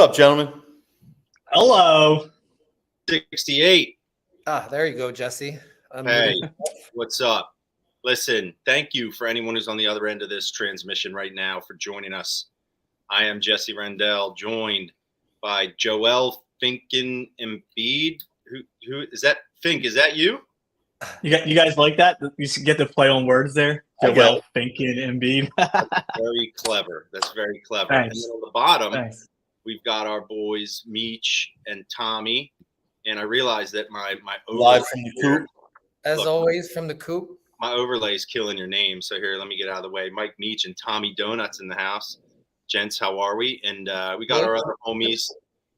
up, gentlemen? Hello. 68. There you go, Jesse. Hey, what's up? Listen, thank you for anyone who's on the other end of this transmission right now for joining us. I am Jesse Rendell, joined by Joel Finken Embiid. Who is that? Fink, is that you? You guys like that? You get to play on words there. Joel Finken Embiid. Very clever. That's very clever. Thanks. And then on the bottom, Thanks. we've got our boys Meech and Tommy. And I realized that my Live from the coop. As always, from the coop. My overlay is killing your name. So here, let me get out of the way. Mike Meech and Tommy Donuts in the house. Gents, how are we? And we got our other homies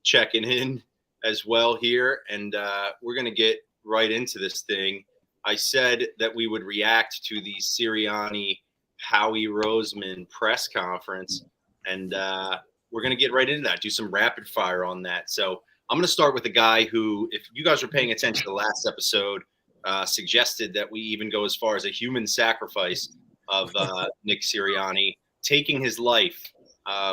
checking in as well here. And we're going to get right into this thing. I said that we would react to the Sirianni Howie Roseman press conference. And we're going to get right into that, do some rapid fire on that. So I'm going to start with a guy who, if you guys were paying attention to the last episode, suggested that we even go as far as a human sacrifice of Nick Sirianni taking his life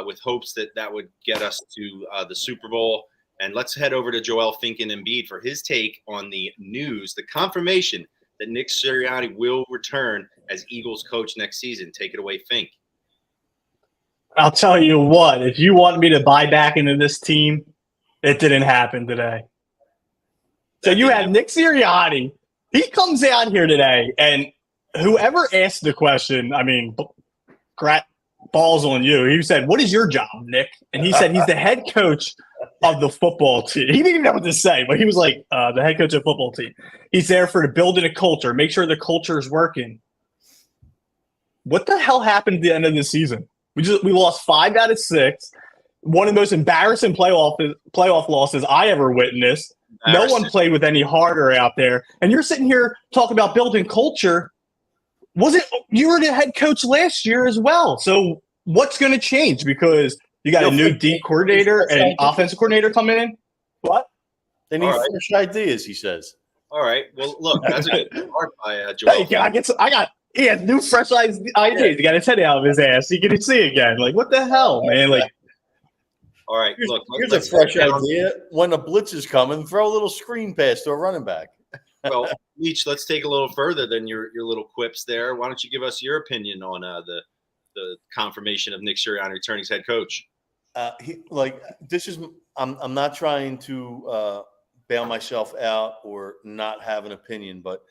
with hopes that that would get us to the Super Bowl. And let's head over to Joel Finken Embiid for his take on the news, the confirmation that Nick Sirianni will return as Eagles coach next season. Take it away, Fink. I'll tell you what, if you want me to buy back into this team, it didn't happen today. So you have Nick Sirianni. He comes out here today, and whoever asked the question, I mean, balls on you. He said, "What is your job, Nick?" And he said he's the head coach of the football team. He didn't even know what to say, but he was like, the head coach of the football team. He's there for building a culture, make sure the culture is working. What the hell happened at the end of the season? We lost 5 out of 6. One of the most embarrassing playoff losses I ever witnessed. No one played with any harder out there. And you're sitting here talking about building culture. You were the head coach last year as well. So what's going to change? Because you got a new D coordinator and offensive coordinator coming in. What? They need fresh ideas, he says. All right. Well, look, that's a good start by Joel. He has new fresh ideas. He got his head out of his ass. He can see again. Like, what the hell, man? Like, all right, look. Here's a fresh idea. When a blitz is coming, throw a little screen pass to a running back. Well, Meech, let's take a little further than your little quips there. Why don't you give us your opinion on the confirmation of Nick Sirianni returning as head coach? I'm not trying to bail myself out or not have an opinion, but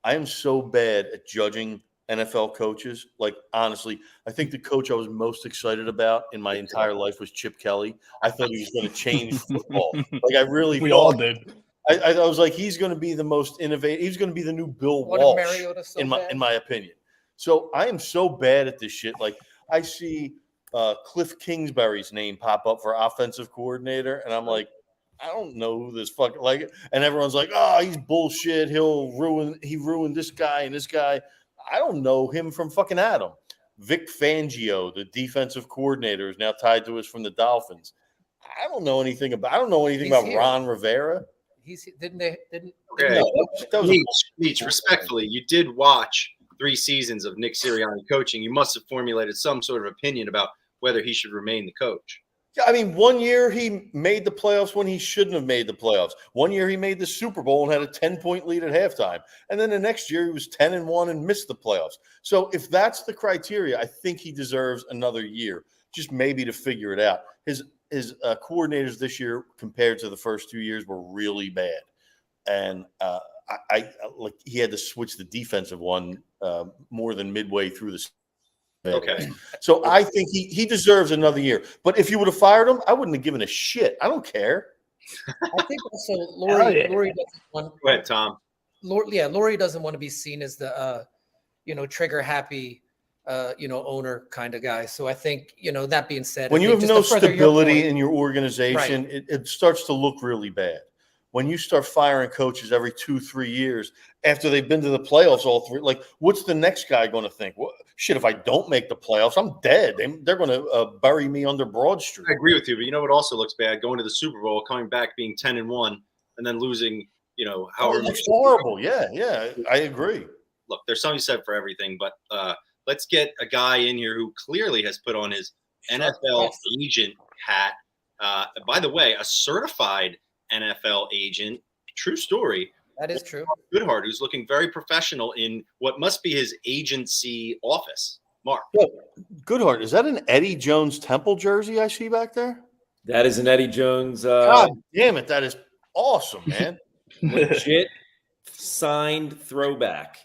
I am so bad at judging NFL coaches. Like, honestly, I think the coach I was most excited about in my entire life was Chip Kelly. I thought he was going to change football. Like, I really we all did. I was like, he's going to be the most innovative. He's going to be the new Bill Walsh, in my opinion. So I am so bad at this shit. Like, I see Cliff Kingsbury's name pop up for offensive coordinator, and I'm like, I don't know who this fucking like. And everyone's like, oh, he's bullshit. He ruined this guy and this guy. I don't know him from fucking Adam. Vic Fangio, the defensive coordinator, is now tied to us from the Dolphins. I don't know anything about Ron Rivera. Okay. Meech, respectfully, you did watch 3 seasons of Nick Sirianni coaching. You must have formulated some sort of opinion about whether he should remain the coach. Yeah, I mean, one year he made the playoffs when he shouldn't have made the playoffs. One year he made the Super Bowl and had a 10-point lead at halftime. And then the next year he was 10-1 and missed the playoffs. So if that's the criteria, I think he deserves another year, just maybe to figure it out. His coordinators this year compared to the first 2 years were really bad. And he had to switch the defensive one more than midway through the season. Okay. So I think he deserves another year. But if you would have fired him, I wouldn't have given a shit. I don't care. I think also Lori doesn't want. Go ahead, Tom. Lori doesn't want to be seen as the trigger happy owner kind of guy. So I think, that being said, when you have no stability in your organization, right, it starts to look really bad. When you start firing coaches every 2-3 years after they've been to the playoffs all 3, like, what's the next guy going to think? Well, shit, if I don't make the playoffs, I'm dead. They're going to bury me under Broad Street. I agree with you, but you know what also looks bad? Going to the Super Bowl, coming back being 10-1, and then losing, however much. It's horrible. Yeah, I agree. Look, there's something said for everything, but let's get a guy in here who clearly has put on his NFL agent hat By the way, a certified NFL agent, true story. That is true. Goodhart, who's looking very professional in what must be his agency office. Mark. Yeah, Goodhart, is that an Eddie Jones Temple jersey I see back there? That is an Eddie Jones. God damn it, that is awesome, man. Legit signed throwback.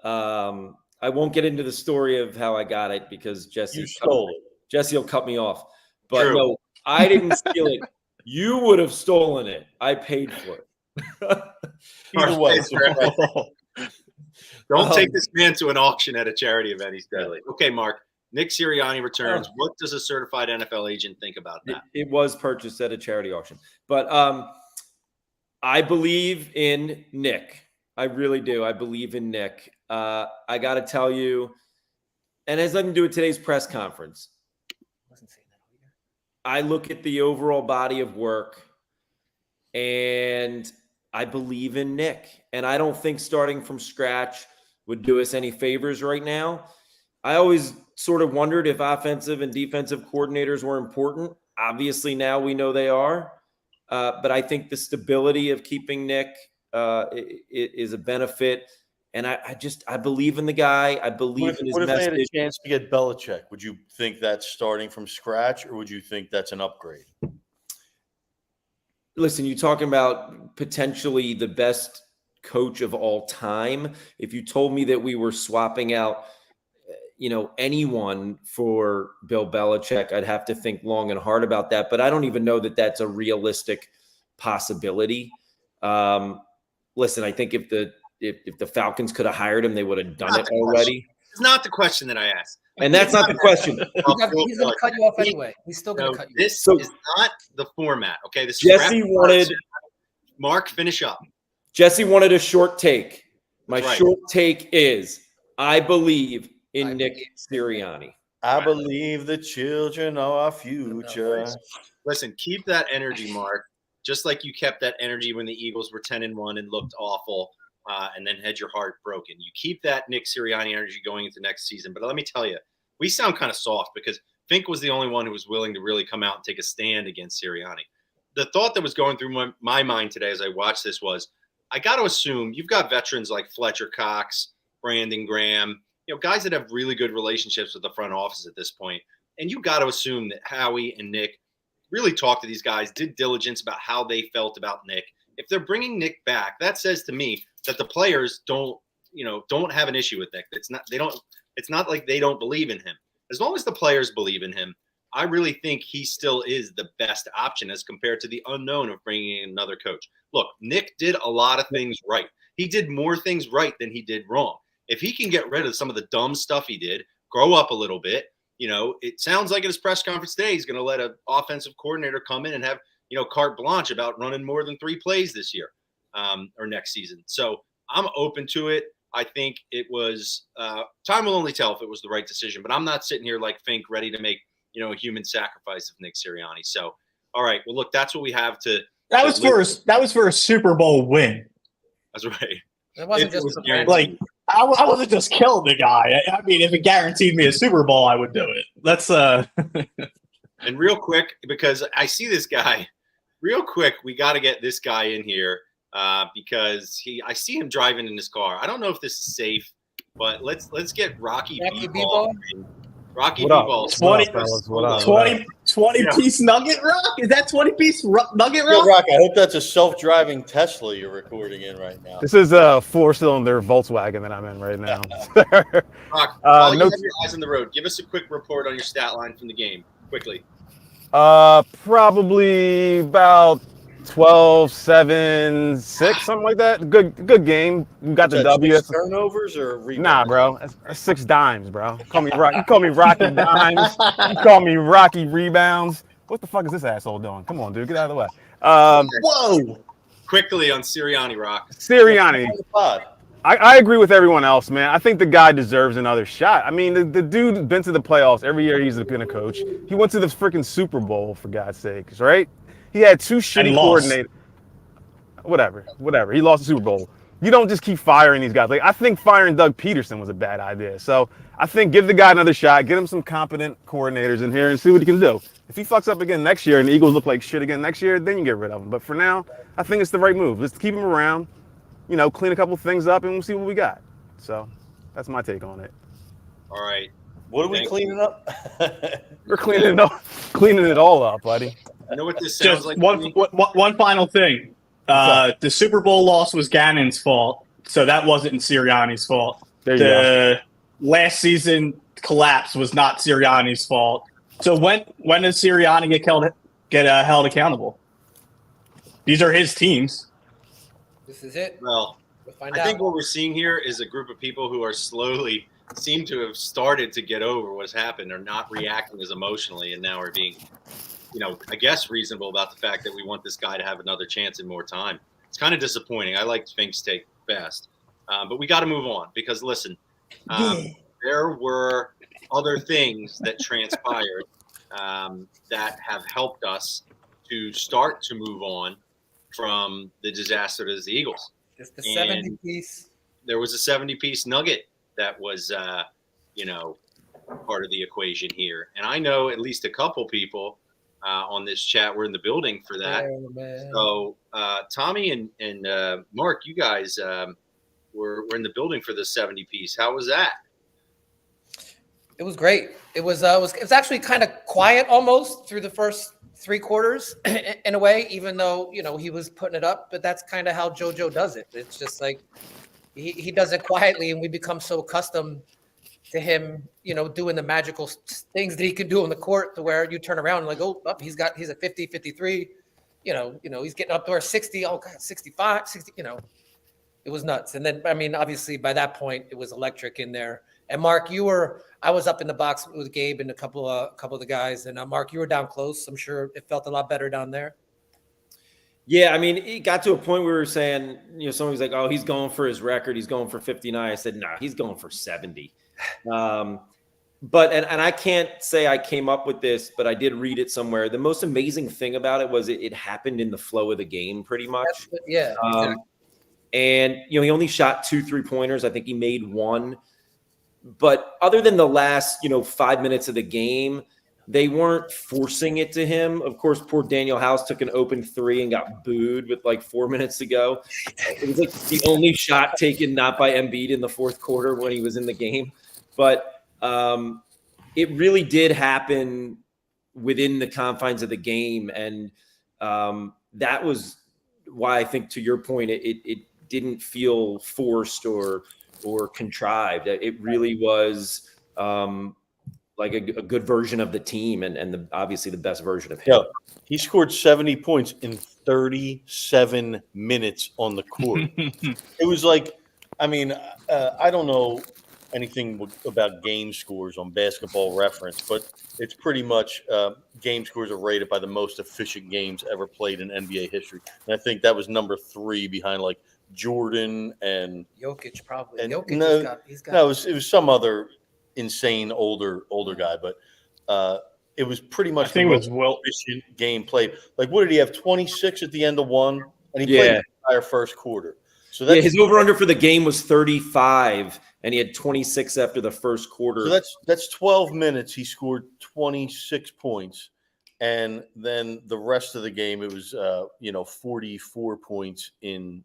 I won't get into the story of how I got it because Jesse will cut me off. But True. No, I didn't steal it. You would have stolen it. I paid for it. Either way. Don't take this man to an auction at a charity event. He's deadly. Okay, Mark. Nick Sirianni returns. What does a certified NFL agent think about that? It was purchased at a charity auction. But I believe in Nick. I really do. I believe in Nick. I got to tell you, and it has nothing to do with today's press conference. I look at the overall body of work, and I believe in Nick. And I don't think starting from scratch would do us any favors right now. I always sort of wondered if offensive and defensive coordinators were important. Obviously, now we know they are. But I think the stability of keeping Nick is a benefit. And I believe in the guy. I believe in his message. What if they had a chance to get Belichick? Would you think that's starting from scratch, or would you think that's an upgrade? Listen, you're talking about potentially the best coach of all time. If you told me that we were swapping out, anyone for Bill Belichick, I'd have to think long and hard about that. But I don't even know that that's a realistic possibility. Listen, I think if the Falcons could have hired him, they would have done it already. It's not the question that I asked. And that's not the question. He's going to cut you off anyway. He's still going to cut you off. This is not the format, okay? This Jesse wanted – Mark, finish up. Jesse wanted a short take. My short take is I believe in Nick Sirianni. I believe the children are our future. Listen, keep that energy, Mark, just like you kept that energy when the Eagles were 10-1 and looked awful. And then had your heart broken. You keep that Nick Sirianni energy going into next season. But let me tell you, we sound kind of soft because Fink was the only one who was willing to really come out and take a stand against Sirianni. The thought that was going through my mind today as I watched this was, I got to assume you've got veterans like Fletcher Cox, Brandon Graham, guys that have really good relationships with the front office at this point. And you got to assume that Howie and Nick really talked to these guys, did diligence about how they felt about Nick. If they're bringing Nick back, that says to me that the players don't have an issue with Nick. It's not like they don't believe in him. As long as the players believe in him, I really think he still is the best option as compared to the unknown of bringing in another coach. Look, Nick did a lot of things right. He did more things right than he did wrong. If he can get rid of some of the dumb stuff he did, grow up a little bit, it sounds like in his press conference today, he's going to let an offensive coordinator come in and have, carte blanche about running more than 3 plays this year or next season. So I'm open to it. I think it was time will only tell if it was the right decision, but I'm not sitting here like Fink ready to make, a human sacrifice of Nick Sirianni. So, all right, well, look, that's what we have to. That was for a Super Bowl win. That's right. It wasn't just like I wasn't just killing the guy. I mean, if it guaranteed me a Super Bowl, I would do it. Let's And real quick, because I see this guy, real quick, we got to get this guy in here because I see him driving in his car. I don't know if this is safe, but let's get Rocky B-Ball. Rocky B-Ball. 20-piece nugget rock? Is that 20-piece nugget rock? Yo, Rock, I hope that's a self-driving Tesla you're recording in right now. This is a 4-cylinder Volkswagen that I'm in right now. Rock, while you have your eyes on the road, give us a quick report on your stat line from the game, quickly. Probably about 12-7-6, something like that. Good game. We got the W. 6 turnovers or rebounds? Nah, bro. That's 6 dimes, bro. You call me Rocky dimes. You call me Rocky rebounds. What the fuck is this asshole doing? Come on, dude. Get out of the way. Whoa. Quickly on Sirianni, Rock. Sirianni. I agree with everyone else, man. I think the guy deserves another shot. I mean, the dude's been to the playoffs every year he's going to coach. He went to the freaking Super Bowl, for God's sakes, right? He had 2 shitty coordinators. Whatever. He lost the Super Bowl. You don't just keep firing these guys. Like, I think firing Doug Peterson was a bad idea. So I think give the guy another shot, get him some competent coordinators in here and see what he can do. If he fucks up again next year and the Eagles look like shit again next year, then you get rid of him. But for now, I think it's the right move. Let's keep him around, clean a couple things up, and we'll see what we got. So that's my take on it. All right. What are we cleaning up? We're cleaning it all up, buddy. You know what this sounds Just like? one final thing. The Super Bowl loss was Gannon's fault, so that wasn't Sirianni's fault. There you go. Last season collapse was not Sirianni's fault. So when does Sirianni get held accountable? These are his teams. This is it. Well, I think what we're seeing here is a group of people who are slowly seem to have started to get over what's happened. They're not reacting as emotionally, and now are being, I guess reasonable about the fact that we want this guy to have another chance and more time. It's kind of disappointing. I like Fink's take best, but we got to move on because listen, there were other things that transpired that have helped us to start to move on from the disaster that is the Eagles. Just the 70-piece. There was a 70-piece nugget that was, part of the equation here. And I know at least a couple people on this chat were in the building for that. So Tommy and Mark, you guys were in the building for the 70-piece. How was that? It was great. It was actually kind of quiet almost through the first 3 quarters in a way, even though, he was putting it up, but that's kind of how JoJo does it. It's just like he does it quietly, and we become so accustomed to him, doing the magical things that he can do on the court to where you turn around and like, oh, he's a 50, 53, he's getting up to our 60. Oh God, 65, 60, it was nuts. And then, obviously by that point it was electric in there. And Mark, I was up in the box with Gabe and a couple of the guys, and Mark, you were down close. I'm sure it felt a lot better down there. Yeah, it got to a point where we were saying, someone was like, oh, he's going for his record. He's going for 59. I said, nah, he's going for 70. But I can't say I came up with this, but I did read it somewhere. The most amazing thing about it was it happened in the flow of the game pretty much. Yeah. Exactly. And, he only shot 2 3-pointers. I think he made 1. But other than the last, 5 minutes of the game, they weren't forcing it to him. Of course, poor Daniel House took an open 3 and got booed with like 4 minutes to go. It was like the only shot taken not by Embiid in the fourth quarter when he was in the game. But it really did happen within the confines of the game. And that was why I think, to your point, it didn't feel forced or contrived. It really was like a good version of the team and obviously the best version of him. Yeah, he scored 70 points in 37 minutes on the court. It was like, I don't know anything about game scores on Basketball Reference, but it's pretty much game scores are rated by the most efficient games ever played in NBA history. And I think that was number 3 behind like Jordan and Jokic probably. And Jokic he's got it was some other insane older guy, but it was pretty much I think it was Wilt. efficient game played. Like, what did he have? 26 at the end of 1, and he played the entire first quarter. So that's, his over under for the game was 35, and he had 26 after the first quarter. So that's 12 minutes. He scored 26 points, and then the rest of the game it was 44 points in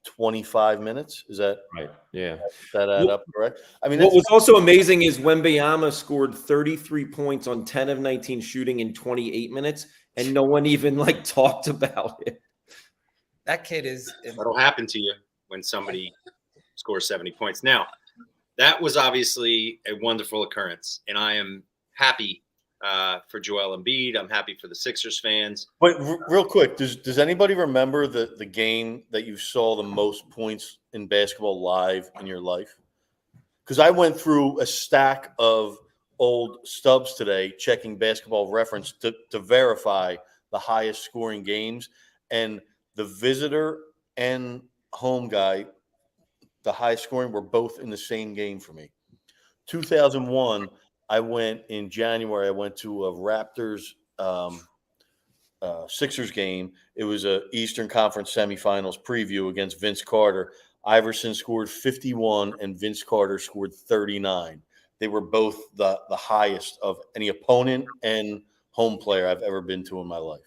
25 minutes. Is that right? Yeah. That add up correct? What was also amazing is Wembanyama scored 33 points on 10 of 19 shooting in 28 minutes, and no one even talked about it. That kid is. That'll happen to you when somebody scores 70 points. Now, that was obviously a wonderful occurrence, and I am happy for Joel Embiid. I'm happy for the Sixers fans. But real quick, does anybody remember the game that you saw the most points in basketball live in your life? Because I went through a stack of old stubs today, checking Basketball Reference to verify the highest scoring games, and the visitor and home guy, the highest scoring, were both in the same game for me. 2001. I went in January. I went to a Raptors Sixers game. It was a Eastern Conference semifinals preview against Vince Carter. Iverson scored 51 and Vince Carter scored 39. They were both the highest of any opponent and home player I've ever been to in my life.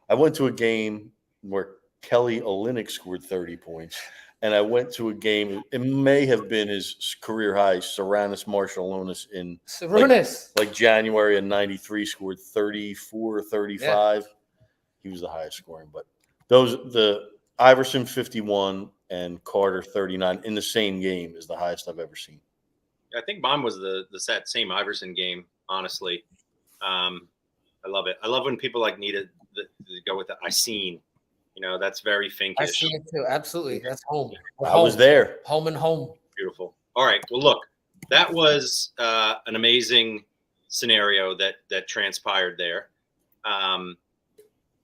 I went to a game where Kelly Olynyk scored 30 points, and I went to a game, it may have been his career high, Sarunas Marciulionis in like January of 93, scored 34 or 35. Yeah. He was the highest scoring, but the Iverson 51 and Carter 39 in the same game is the highest I've ever seen. I think mine was the same Iverson game, honestly. I love it. I love when people like need to go with the I seen. You know, that's very finkish. I see it too. Absolutely. That's home. I was there. Home and home. Beautiful. All right. Well, look, that was an amazing scenario that transpired there.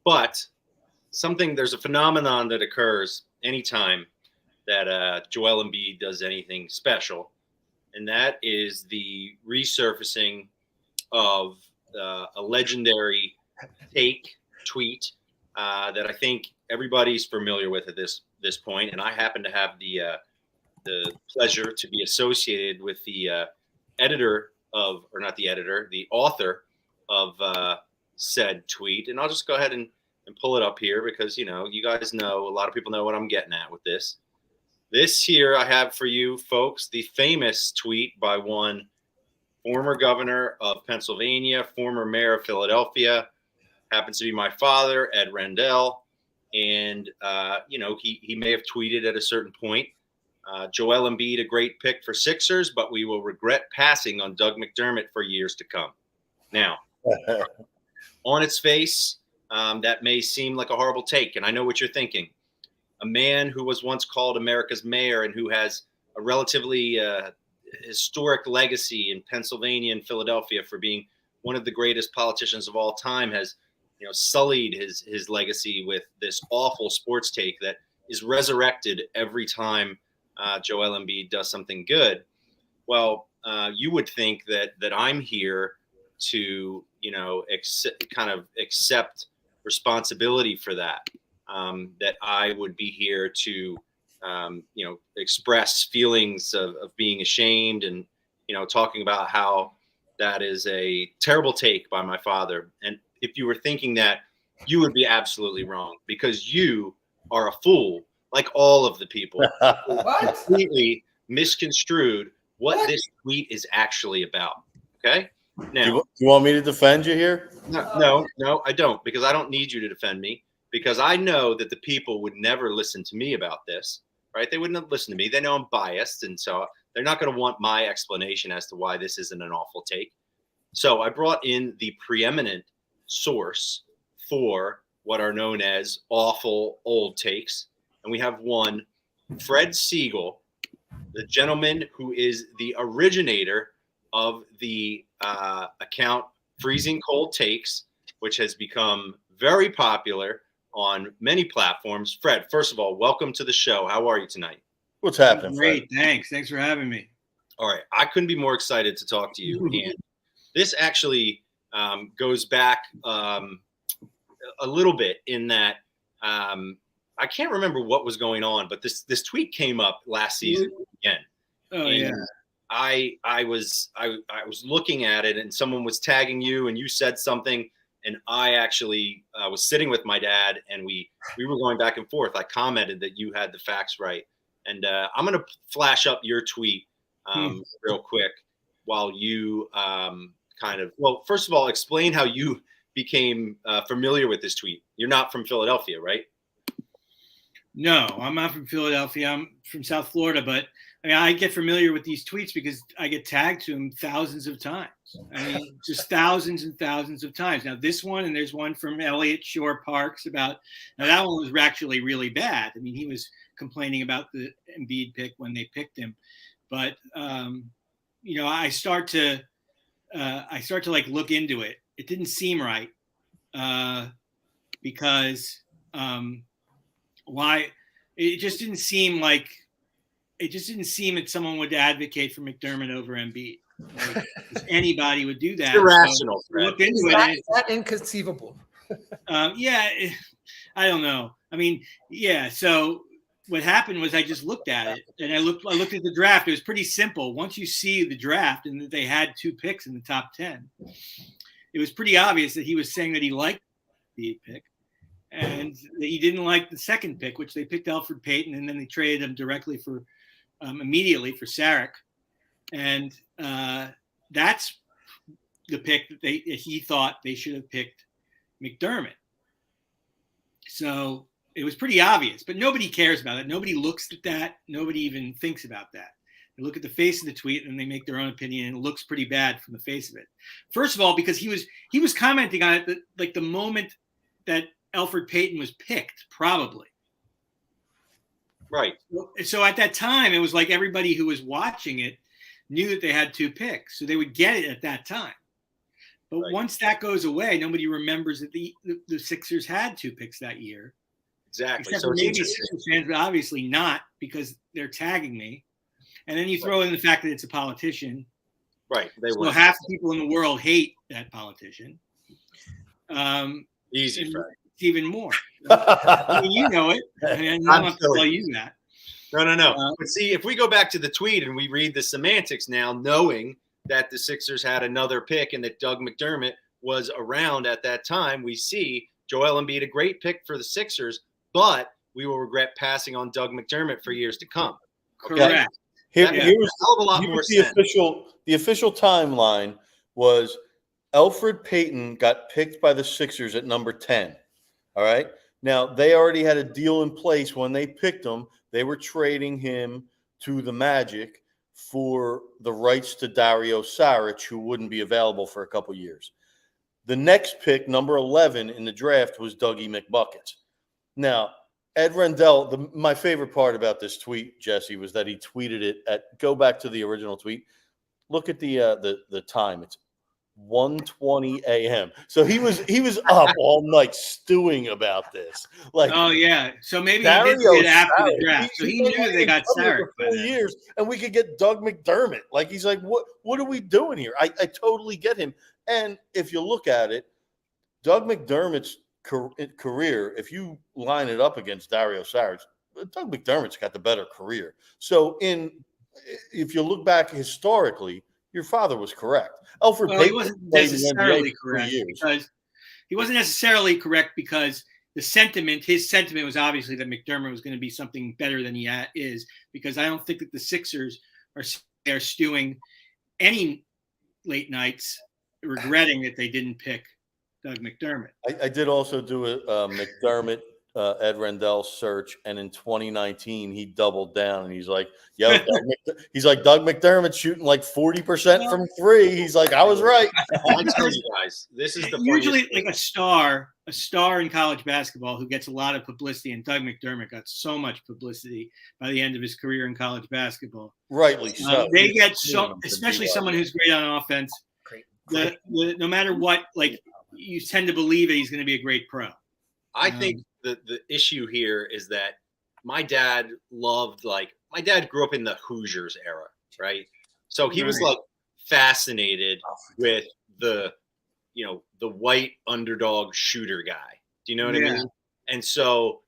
But there's a phenomenon that occurs anytime that Joel Embiid does anything special, and that is the resurfacing of a legendary tweet that I think everybody's familiar with at this point. And I happen to have the pleasure to be associated with the author of said tweet. And I'll just go ahead and pull it up here because, you know, you guys know, a lot of people know what I'm getting at with this. This here I have for you folks, the famous tweet by one former governor of Pennsylvania, former mayor of Philadelphia, happens to be my father, Ed Rendell. And, you know, he may have tweeted at a certain point, Joel Embiid, a great pick for Sixers, but we will regret passing on Doug McDermott for years to come. Now, on its face, that may seem like a horrible take. And I know what you're thinking. A man who was once called America's mayor and who has a relatively historic legacy in Pennsylvania and Philadelphia for being one of the greatest politicians of all time has, you know, sullied his legacy with this awful sports take that is resurrected every time Joel Embiid does something good. Well, you would think that I'm here to, you know, accept responsibility for that. That I would be here to, you know, express feelings of being ashamed and, you know, talking about how that is a terrible take by my father. And if you were thinking that, you would be absolutely wrong because you are a fool, like all of the people who completely misconstrued what this tweet is actually about. Okay. Now, do you want me to defend you here? No, I don't, because I don't need you to defend me. Because I know that the people would never listen to me about this, right? They wouldn't listen to me. They know I'm biased, and so they're not going to want my explanation as to why this isn't an awful take. So I brought in the preeminent source for what are known as awful old takes. And we have one, Fred Siegel, the gentleman who is the originator of the account Freezing Cold Takes, which has become very popular on many platforms. Fred, first of all, welcome to the show. How are you tonight? What's happening, Great, Fred? thanks. Thanks for having me. All right. I couldn't be more excited to talk to you. And this actually goes back a little bit in that I can't remember what was going on, but this tweet came up last season again. Oh, and yeah. I was looking at it and someone was tagging you and you said something. And I actually was sitting with my dad and we were going back and forth. I commented that you had the facts right. And I'm going to flash up your tweet real quick while you well, first of all, explain how you became familiar with this tweet. You're not from Philadelphia, right? No, I'm not from Philadelphia. I'm from South Florida, but I mean, I get familiar with these tweets because I get tagged to them thousands of times. I mean, just thousands and thousands of times. Now, this one, and there's one from Elliott Shore Parks now that one was actually really bad. I mean, he was complaining about the Embiid pick when they picked him. But, you know, I start to like look into it. It didn't seem right because why? It just didn't seem that someone would advocate for McDermott over Embiid. Like, anybody would do that. It's irrational. So look into It's not inconceivable. Yeah, I don't know. I mean, yeah. So what happened was I just looked at it, and I looked at the draft. It was pretty simple. Once you see the draft and that they had 2 picks in the top 10, it was pretty obvious that he was saying that he liked the 8th pick and that he didn't like the 2nd pick, which they picked Elfrid Payton, and then they traded him directly for immediately for Sarek. And that's the pick that he thought they should have picked McDermott. So it was pretty obvious, but nobody cares about it. Nobody looks at that. Nobody even thinks about that. They look at the face of the tweet and they make their own opinion, and it looks pretty bad from the face of it. First of all, because he was commenting on it like the moment that Elfrid Payton was picked, probably. Right. So at that time, it was like everybody who was watching it knew that they had 2 picks, so they would get it at that time. But once that goes away, nobody remembers that the Sixers had 2 picks that year. Exactly. Except So for maybe Sixers fans, but obviously not, because they're tagging me. And then you throw in the fact that it's a politician. Right. So half the people in the world hate that politician. Easy, Fred. It's even more. I mean, you know it. And I don't have to tell you that. No. But see, if we go back to the tweet and we read the semantics now, knowing that the Sixers had another pick and that Doug McDermott was around at that time, we see Joel Embiid, a great pick for the Sixers, but we will regret passing on Doug McDermott for years to come. Correct. Here's a hell of a lot more sense. The official timeline was Elfrid Payton got picked by the Sixers at number 10. All right. Now, they already had a deal in place when they picked him. They were trading him to the Magic for the rights to Dario Saric, who wouldn't be available for a couple years. The next pick, number 11 in the draft, was Dougie McBuckets. Now, Ed Rendell, my favorite part about this tweet, Jesse, was that he tweeted it go back to the original tweet. Look at the time. It's 1:20 a.m. So he was up all night stewing about this. Like, oh yeah. So maybe he did it after the draft. So he knew they got Sarek for 4 years, and we could get Doug McDermott. Like, he's like, what are we doing here? I totally get him. And if you look at it, Doug McDermott's career, if you line it up against Dario Saric, Doug McDermott's got the better career. So if you look back historically, your father was correct. Elfrid Payton, he wasn't necessarily correct because he wasn't necessarily correct because his sentiment was obviously that McDermott was going to be something better than he is, because I don't think that the Sixers are stewing any late nights regretting that they didn't pick Doug McDermott. I did also do a McDermott Ed Rendell search, and in 2019 he doubled down and he's like, "Yo, Doug McDermott's shooting like 40% from 3." He's like, "I was right." I tell you guys, this is the usually like a star in college basketball who gets a lot of publicity, and Doug McDermott got so much publicity by the end of his career in college basketball. Rightly so. They get especially someone who's great on offense. No matter what, like, you tend to believe that he's going to be a great pro. I think the issue here is that my dad grew up in the Hoosiers era, right? So he was like fascinated with the white underdog shooter guy. Do you know what I mean? And so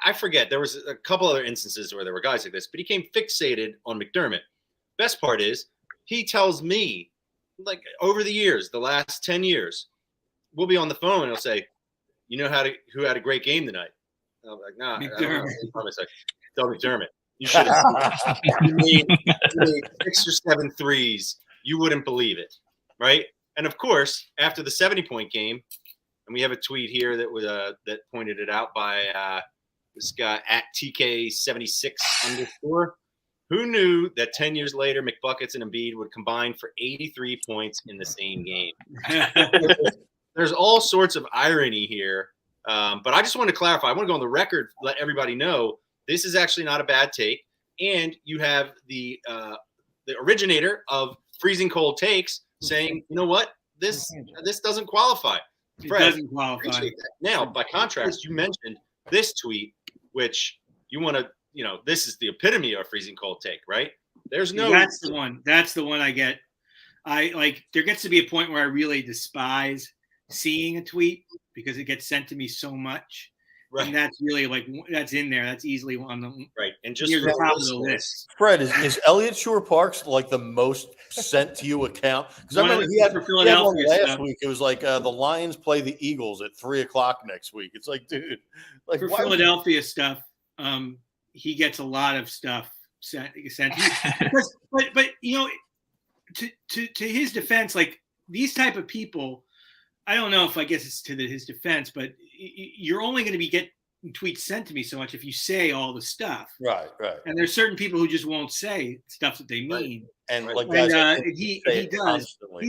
I forget, there was a couple other instances where there were guys like this, but he became fixated on McDermott. Best part is he tells me, like, over the years, the last 10 years, we'll be on the phone and he'll say, "You know who had a great game tonight?" And I'm like, "Nah, McDermott." Like, Doug McDermott. You should have made 6 or 7 threes. You wouldn't believe it, right? And of course, after the 70-point game, and we have a tweet here that pointed it out by this guy at TK76 _. Who knew that 10 years later, McBuckets and Embiid would combine for 83 points in the same game? There's all sorts of irony here, but I just want to clarify. I want to go on the record, let everybody know this is actually not a bad take, and you have the originator of Freezing Cold Takes saying, "You know what? This doesn't qualify." Fred, it doesn't qualify. Now, by contrast, you mentioned this tweet, which you want to, this is the epitome of Freezing Cold Take, right? There's no. That's the one. That's the one I get. There gets to be a point where I really despise seeing a tweet because it gets sent to me so much, Right. And that's really that's in there. That's easily on the right. And just near for the top of the listeners, list. Fred, is Elliott Shore Parks like the most sent to you account? Because I remember he had one Philadelphia last week. It was like the Lions play the Eagles at 3:00 next week. It's like, dude, like for Philadelphia stuff, he gets a lot of stuff sent. But to his defense, like these type of people, I don't know if I guess it's to his defense, but you're only going to be getting tweets sent to me so much if you say all the stuff. Right. And there's certain people who just won't say stuff that they mean. And like guys, he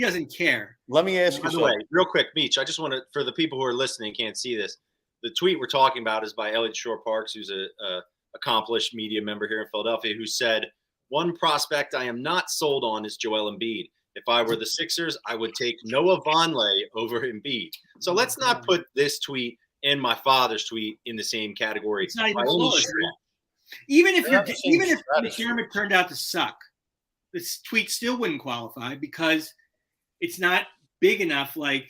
doesn't care. Let me ask you by the way, real quick, Meech, I just want to, for the people who are listening, can't see this. The tweet we're talking about is by Elliott Shore Parks, who's a accomplished media member here in Philadelphia, who said, "One prospect I am not sold on is Joel Embiid. If I were the Sixers, I would take Noah Vonleh over Embiid." So let's not put this tweet and my father's tweet in the same category. It's not even close. Even if McDermott turned out to suck, this tweet still wouldn't qualify because it's not big enough. Like,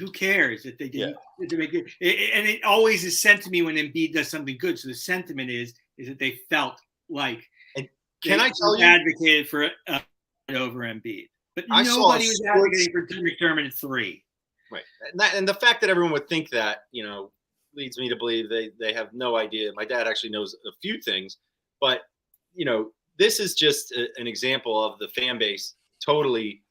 who cares that they didn't make it? And it always is sent to me when Embiid does something good. So the sentiment is that they felt like I tell you, advocated for over Embiid, but nobody was advocating for McDermott at 3. Right, and the fact that everyone would think that, leads me to believe they have no idea. My dad actually knows a few things, but this is just an example of the fan base totally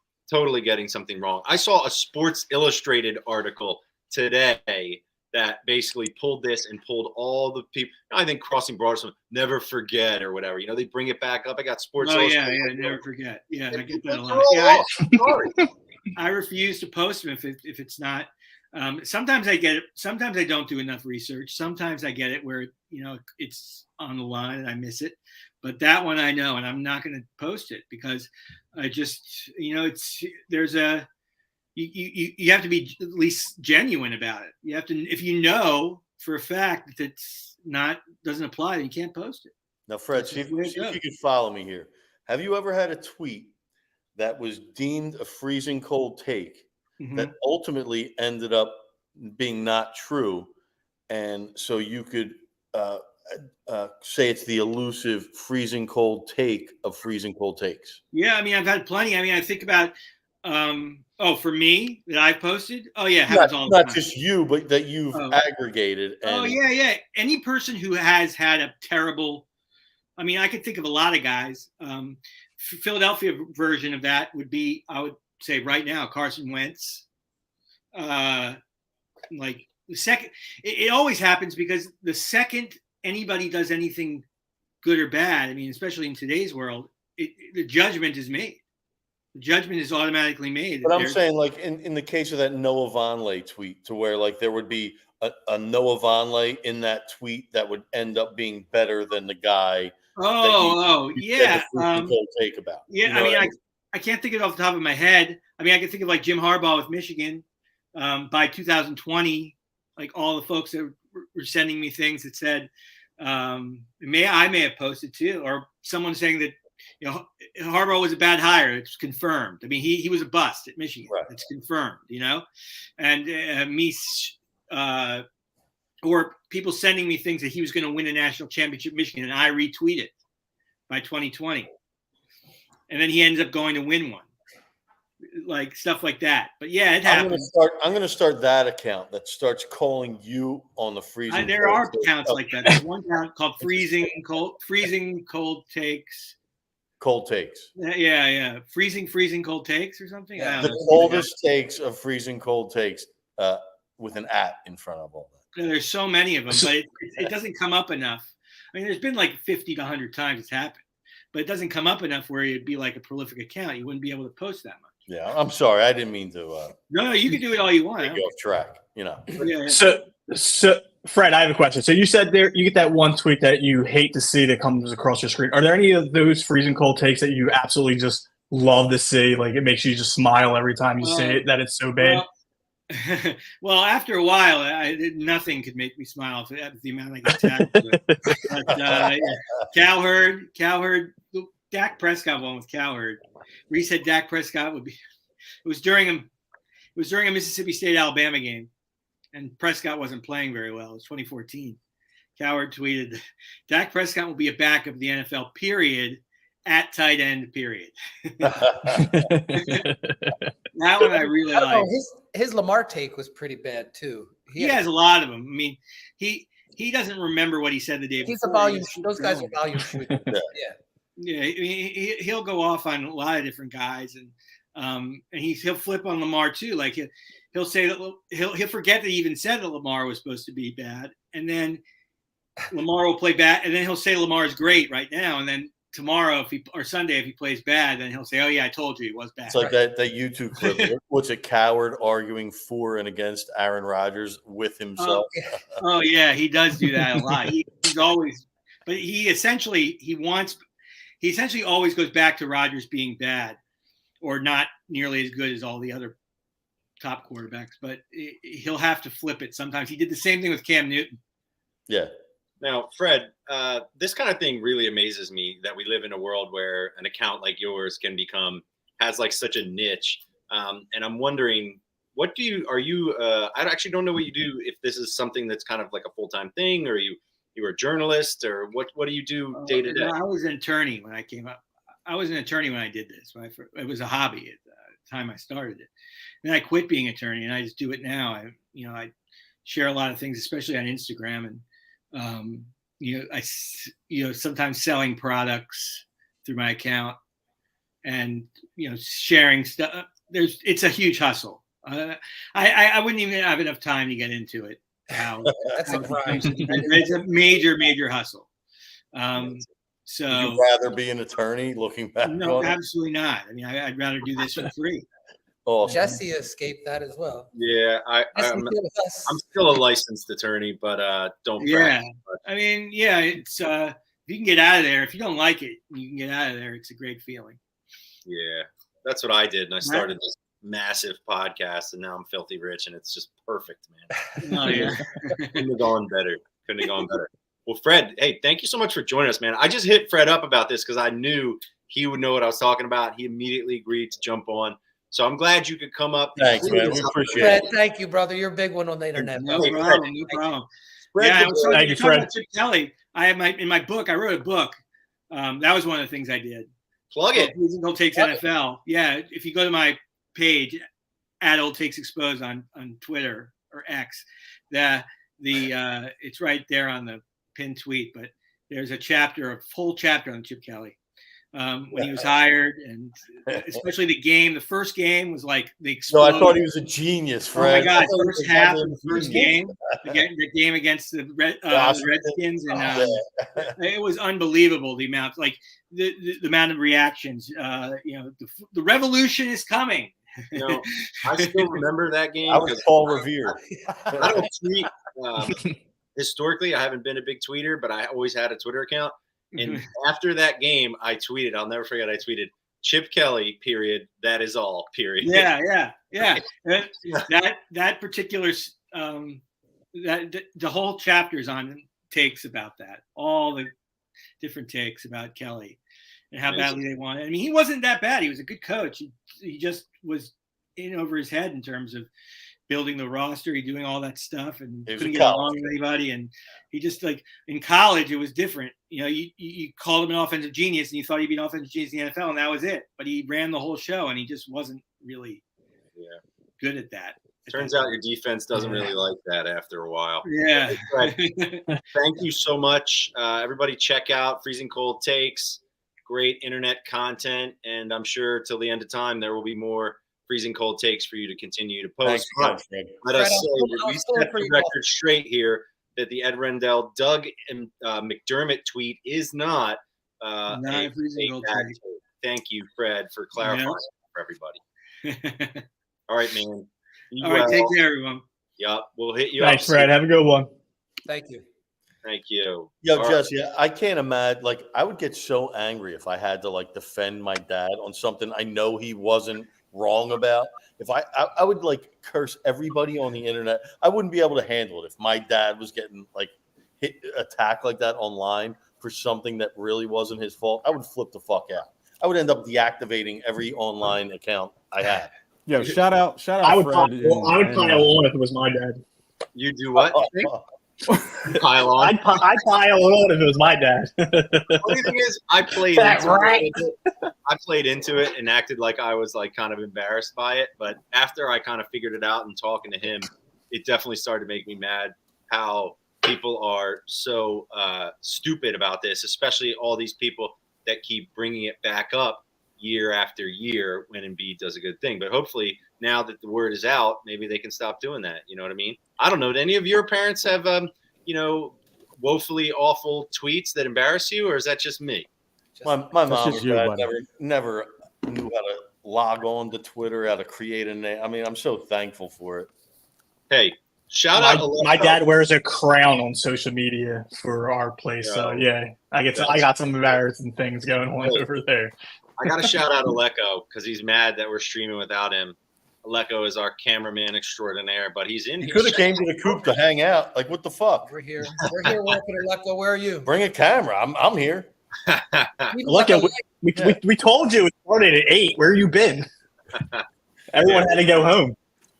getting something wrong. I saw a Sports Illustrated article today that basically pulled this and pulled all the people. I think Crossing Broad, never forget or whatever. They bring it back up. I got Sports Illustrated. Yeah, never forget. Yeah, I get that a lot. Sorry. I refuse to post them if it's not. Sometimes I get it. Sometimes I don't do enough research. Sometimes I get it where it's on the line and I miss it. But that one I know, and I'm not going to post it because I just it's there's a you have to be at least genuine about it. You have to, if you know for a fact that it's doesn't apply, you can't post it. Now, Fred, see if you could follow me here. Have you ever had a tweet that was deemed a freezing cold take that ultimately ended up being not true, and so you could say it's the elusive freezing cold take of freezing cold takes? Yeah, I mean, I've had plenty. I mean, I think about for me that I posted. Oh yeah, happens all the time. Not just you, but that you've aggregated. And yeah. Any person who has had a terrible. I mean, I could think of a lot of guys. Philadelphia version of that would be, I would say right now, Carson Wentz. Like the second, it always happens because the second anybody does anything good or bad, I mean, especially in today's world, the judgment is made. The judgment is automatically made. But I'm saying, like in the case of that Noah Vonleh tweet, to where like there would be a Noah Vonleh in that tweet that would end up being better than the guy. Yeah. Take about. Yeah, I mean, I can't think of it off the top of my head. I mean, I can think of like Jim Harbaugh with Michigan. By 2020, like all the folks that were sending me things that said, I may have posted too, or someone saying that Harbaugh was a bad hire. It's confirmed. I mean, he was a bust at Michigan. Right. It's confirmed. And Meech, or people sending me things that he was going to win a national championship at Michigan, and I retweeted by 2020. And then he ends up going to win one. Like stuff like that. But yeah, it happens. I'm going to start that account that starts calling you on the freezing. There are accounts like that. There's one account called freezing cold takes. Cold takes. Yeah. Freezing cold takes or something. Yeah. The coldest takes of freezing cold takes with an @ in front of all that. There's so many of them, but it doesn't come up enough. I mean, there's been like 50 to 100 times it's happened, but it doesn't come up enough where it'd be like a prolific account. You wouldn't be able to post that much. Yeah, I'm sorry. I didn't mean to. No, you can do it all you want. Go off track, Yeah. So, Fred, I have a question. So you said there you get that one tweet that you hate to see that comes across your screen. Are there any of those freezing cold takes that you absolutely just love to see? Like it makes you just smile every time you see it. That it's so bad. Well, after a while, nothing could make me smile for the amount I get tagged to it. But Cowherd, Dak Prescott one with Cowherd. Reese said Dak Prescott would be. It was during a Mississippi State Alabama game, and Prescott wasn't playing very well. It was 2014. Coward tweeted, Dak Prescott will be a back of the NFL, period, at tight end, period. That one I really like. His Lamar take was pretty bad too. He has a lot of them. I mean, he doesn't remem what he said the day before. He's a volume. Those guys are volume shooters. Yeah. He'll go off on a lot of different guys, and he'll flip on Lamar too. Like he'll say that he'll forget that he even said that Lamar was supposed to be bad, and then Lamar will play bad, and then he'll say Lamar's great right now, and then tomorrow or Sunday if he plays bad, then he'll say, "Oh yeah, I told you he was bad." It's like that YouTube clip. What's a coward arguing for and against Aaron Rodgers with himself? Oh yeah, he does do that a lot. He's always, but he essentially always goes back to Rodgers being bad or not nearly as good as all the other top quarterbacks. But he'll have to flip it sometimes. He did the same thing with Cam Newton. Yeah. Now, Fred, this kind of thing really amazes me that we live in a world where an account like yours has like such a niche. And I'm wondering, I actually don't know what you do, if this is something that's kind of like a full-time thing, or you were a journalist, or what do you do day to day? I was an attorney when I came up. I was an attorney when I did this. It was a hobby at the time I started it. Then I quit being an attorney and I just do it now. I share a lot of things, especially on Instagram, and sometimes selling products through my account, and sharing stuff. It's a huge hustle. I wouldn't even have enough time to get into it. It's a major hustle. So would you rather be an attorney looking back? No, absolutely not. I mean, I'd rather do this for free. Awesome. Jesse escaped that as well. Yeah, I'm still a licensed attorney, but don't. Yeah, I mean, it's if you can get out of there. If you don't like it, you can get out of there. It's a great feeling. Yeah, that's what I did, and I started this massive podcast, and now I'm filthy rich, and it's just perfect, man. Oh yeah, couldn't have gone better. Well, Fred, hey, thank you so much for joining us, man. I just hit Fred up about this because I knew he would know what I was talking about. He immediately agreed to jump on. So I'm glad you could come up. Thanks, man. We appreciate it. Thank you, brother. You're a big one on the internet. No problem. Fred, thank you, Fred. Chip Kelly. I have in my book. I wrote a book. That was one of the things I did. Plug it. Old Takes NFL. Yeah, if you go to my page, @Old Takes Exposed on Twitter or X, it's right there on the pinned tweet. But there's a full chapter on Chip Kelly. When he was hired, and especially the first game was like the explosion. No, I thought he was a genius, Fred. Oh my God, first half of the first game, the game against the Redskins, and it was unbelievable, the amount, like the amount of reactions. The revolution is coming. I still remember that game. I was Paul Revere. I don't tweet. Historically, I haven't been a big tweeter, but I always had a Twitter account. And after that game, I tweeted, I'll never forget, I tweeted, Chip Kelly, period. That is all, period. Yeah. That particular, the whole chapter's on takes about that. All the different takes about Kelly and how badly they wanted. I mean, he wasn't that bad. He was a good coach. He just was in over his head in terms of building the roster, he doing all that stuff, and couldn't get along with anybody. And he just, like, in college, it was different. You called him an offensive genius, and you thought he'd be an offensive genius in the NFL, and that was it. But he ran the whole show, and he just wasn't really good at that. Turns out your defense doesn't really like that after a while. Yeah. Thank you so much. Everybody check out Freezing Cold Takes. Great internet content, and I'm sure till the end of time there will be more Freezing Cold Takes for you to continue to post. Thanks, let us say that we set the record straight here that the Ed Rendell, Doug McDermott tweet is not a Freezing Cold Take. Thank you, Fred, for clarifying for everybody. All right, man. All right, take care, everyone. Yeah, we'll hit you. Thanks, Fred. Have a good one. Thank you. Thank you. Yo, Jesse, I can't imagine. Like, I would get so angry if I had to defend my dad on something I know he wasn't wrong about. If I would curse everybody on the internet. I wouldn't be able to handle it if my dad was getting attacked like that online for something that really wasn't his fault. I would flip the fuck out. I would end up deactivating every online account I had. Yo, shout out. I would Fred pile on if it was my dad. You do what? Pile on. I'd pile on if it was my dad. Funny thing is, I played into it and acted like I was like kind of embarrassed by it. But after I kind of figured it out and talking to him, it definitely started to make me mad how people are so stupid about this, especially all these people that keep bringing it back up year after year when Embiid does a good thing. But hopefully now that the word is out, maybe they can stop doing that. You know what I mean? I don't know. Do any of your parents have, woefully awful tweets that embarrass you, or is that just me? My mom or just you, dad buddy. never knew how to log on to Twitter, how to create a name. I mean, I'm so thankful for it. Hey, shout out. My dad wears a crown on social media for our place. So yeah, I got some embarrassing things going on over there. I got to shout out Aleko because he's mad that we're streaming without him. Aleko is our cameraman extraordinaire, but he's in. He could have came to the coop to hang out. Like, what the fuck? We're here. We're here working, Aleko. Where are you? Bring a camera. I'm here. Look, we told you it started at 8. Where you been? Everyone had to go home.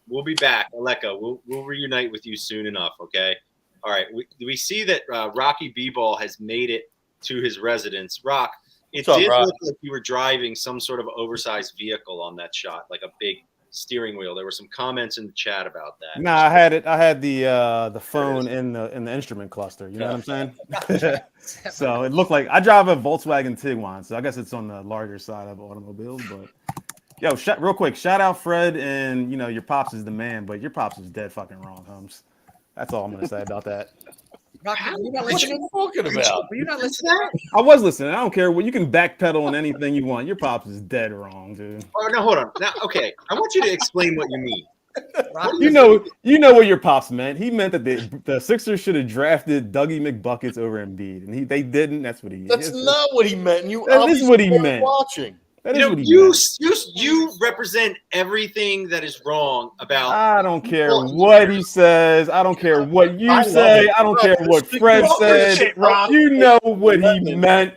We'll be back, Aleko. We'll reunite with you soon enough. Okay. All right. We see that Rocky B-Ball has made it to his residence. Rock. It did look like you were driving some sort of oversized vehicle on that shot, like a big steering wheel. There were some comments in the chat about that. Nah, I had the phone in the instrument cluster. You know what I'm saying? So it looked like I drive a Volkswagen Tiguan, so I guess it's on the larger side of automobiles. But yo, real quick, shout out Fred, and your pops is the man, but your pops is dead fucking wrong, Holmes. That's all I'm gonna say about that. Rocky, are you not What listening? you talking about? Are you not listening? I was listening. I don't care what you can backpedal on anything you want. Your pops is dead wrong, dude. Oh no, hold on. Now, okay, I want you to explain what you mean. You know what your pops meant. He meant that the Sixers should have drafted Dougie McBuckets over Embiid, and they didn't. That's what he. That's not what he meant. And That is what he meant. Watching. That is what he meant. You represent everything that is wrong about. I don't care what he says. I don't care what you say. I don't care what Fred said. You know what he meant.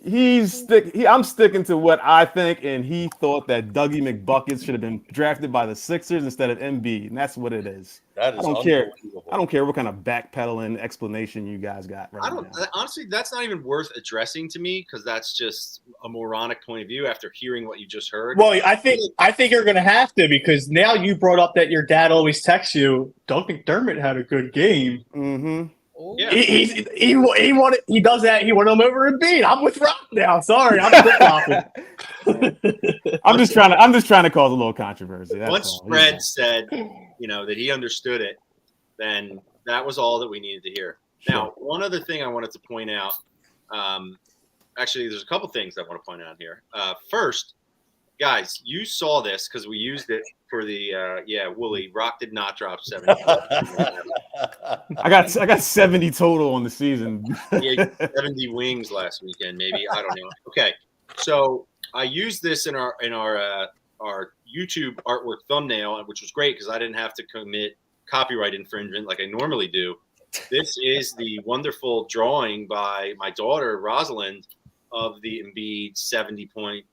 I'm sticking to what I think, and he thought that Dougie McBuckets should have been drafted by the Sixers instead of Embiid, and that's what it is. That is I don't care. I don't care what kind of backpedaling explanation you guys got right now. Honestly, that's not even worth addressing to me because that's just a moronic point of view after hearing what you just heard. Well, I think you're going to have to, because now you brought up that your dad always texts you, Doug McDermott had a good game. Mm-hmm. Yeah. He does that. He won him over Embiid. I'm with Rock now. Sorry, I'm flip-flopping. I'm just trying to cause a little controversy. Once Fred said, that he understood it, then that was all that we needed to hear. Sure. Now, one other thing I wanted to point out. Actually, there's a couple things I want to point out here. First, guys, you saw this because we used it for the Wooly. Rock did not drop 70. I got 70 total on the season. Yeah, 70 wings last weekend, maybe. I don't know. Okay, so I used this in our YouTube artwork thumbnail, which was great because I didn't have to commit copyright infringement like I normally do. This is the wonderful drawing by my daughter Rosalind of the Embiid 70-point,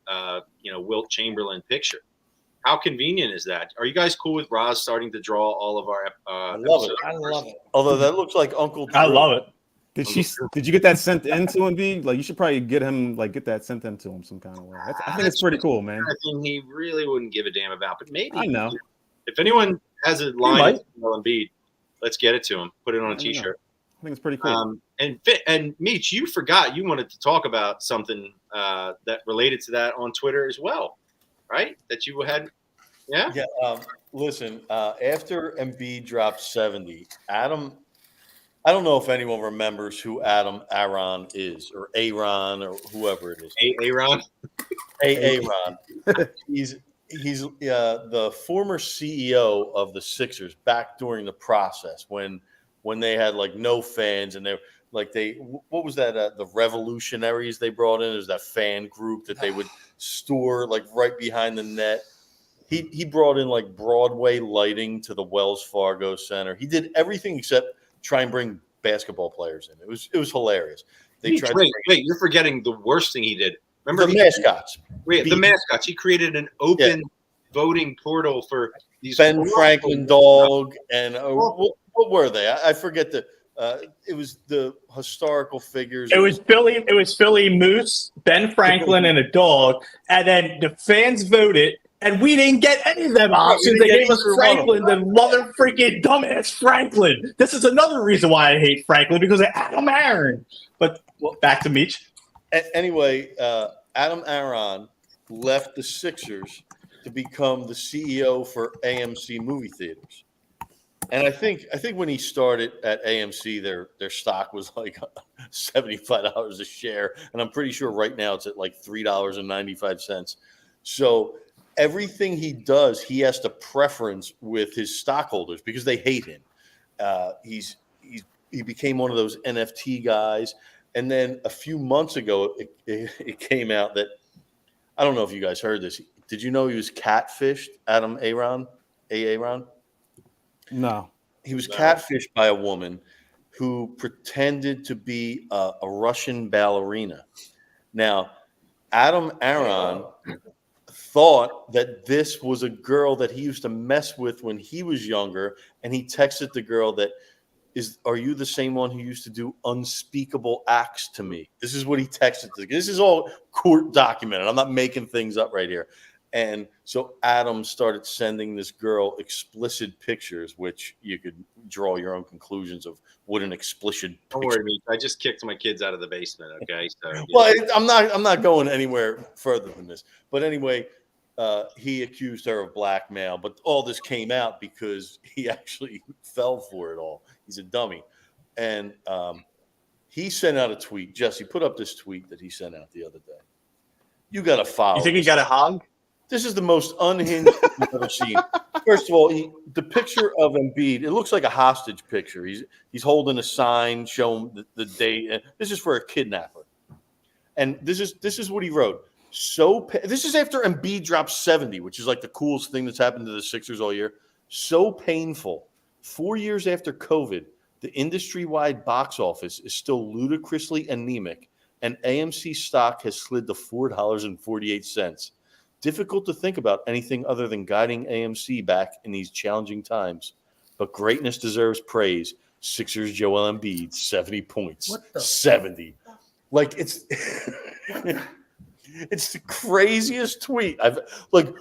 Wilt Chamberlain picture. How convenient is that? Are you guys cool with Roz starting to draw all of our I love it. Although that looks like Uncle Drew. I love it. Did you get that sent into Embiid? Like, you should probably get that sent into him some kind of way. I think it's pretty cool, man. I think he really wouldn't give a damn about, but maybe. I know. If anyone has a line of Embiid, let's get it to him. Put it on a T-shirt. I think it's pretty cool. And Meech, you forgot you wanted to talk about something that related to that on Twitter as well, right? That you had, yeah. Yeah. Listen, after Embiid dropped 70, Adam. I don't know if anyone remembers who Adam Aron is, or Aaron, or whoever it is. Aaron. Aaron. He's the former CEO of the Sixers back during the process when they had like no fans, and what was that? The Revolutionaries they brought in. Is that fan group that they would store like right behind the net. He brought in like Broadway lighting to the Wells Fargo Center. He did everything except try and bring basketball players in. It was hilarious. Wait, you're forgetting the worst thing he did. Remember the mascots. The mascots. He created an open voting portal for these Ben Franklin dog and What were they? I forget the. It was the historical figures. It was Philly. It was Philly Moose, Ben Franklin, and a dog. And then the fans voted, and we didn't get any of them options. They gave us Franklin, the mother freaking dumbass Franklin. This is another reason why I hate Franklin, because of Adam Aaron. But back to Meech. Anyway, Adam Aaron left the Sixers to become the CEO for AMC movie theaters. And I think when he started at AMC, their stock was like $75 a share, and I'm pretty sure right now it's at like $3.95. So everything he does, he has to preference with his stockholders because they hate him. He became one of those NFT guys, and then a few months ago, it came out that I don't know if you guys heard this. Did you know he was catfished, Adam Aaron? No. He was catfished by a woman who pretended to be a Russian ballerina. Now, Adam Aaron thought that this was a girl that he used to mess with when he was younger, and he texted the girl that, are you the same one who used to do unspeakable acts to me? This is what he texted. This is all court documented. I'm not making things up right here. And so Adam started sending this girl explicit pictures, which you could draw your own conclusions of what an explicit picture. Don't worry, Meech. I just kicked my kids out of the basement. Okay. So, well, I'm not going anywhere further than this. But anyway, he accused her of blackmail. But all this came out because he actually fell for it all. He's a dummy. And he sent out a tweet. Jesse, put up this tweet that he sent out the other day. You got to follow. You think he got a hog? This is the most unhinged thing I've ever seen. First of all, the picture of Embiid, it looks like a hostage picture. He's holding a sign showing the date. This is for a kidnapper. And this is what he wrote. This is after Embiid dropped 70, which is like the coolest thing that's happened to the Sixers all year. So painful. 4 years after COVID, the industry-wide box office is still ludicrously anemic, and AMC stock has slid to $4.48. Difficult to think about anything other than guiding AMC back in these challenging times. But greatness deserves praise. Sixers Joel Embiid, 70 points. 70. Like, it's it's the craziest tweet I've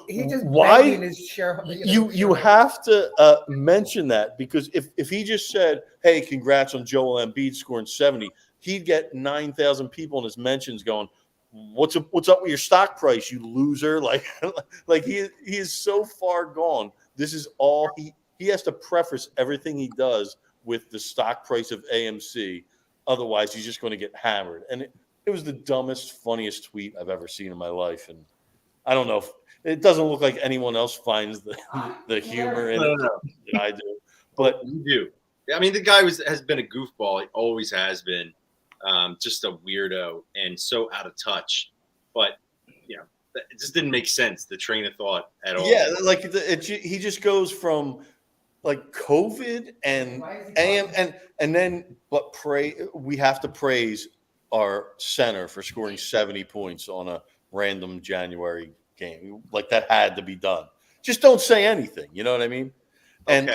He just why his you have to mention that, because if he just said, hey, congrats on Joel Embiid scoring 70, he'd get 9,000 people in his mentions going, What's up with your stock price, you loser? Like he is so far gone. This is all he has to preface everything he does with the stock price of AMC. Otherwise, he's just going to get hammered. And it was the dumbest, funniest tweet I've ever seen in my life. And I don't know if it doesn't look like anyone else finds the humor in it that I do. But you do. I mean, the guy has been a goofball. He always has been. Just a weirdo and so out of touch, but it just didn't make sense, the train of thought at all. Yeah, like he just goes from like COVID and then we have to praise our center for scoring 70 points on a random January game. Like that had to be done. Just don't say anything. You know what I mean? And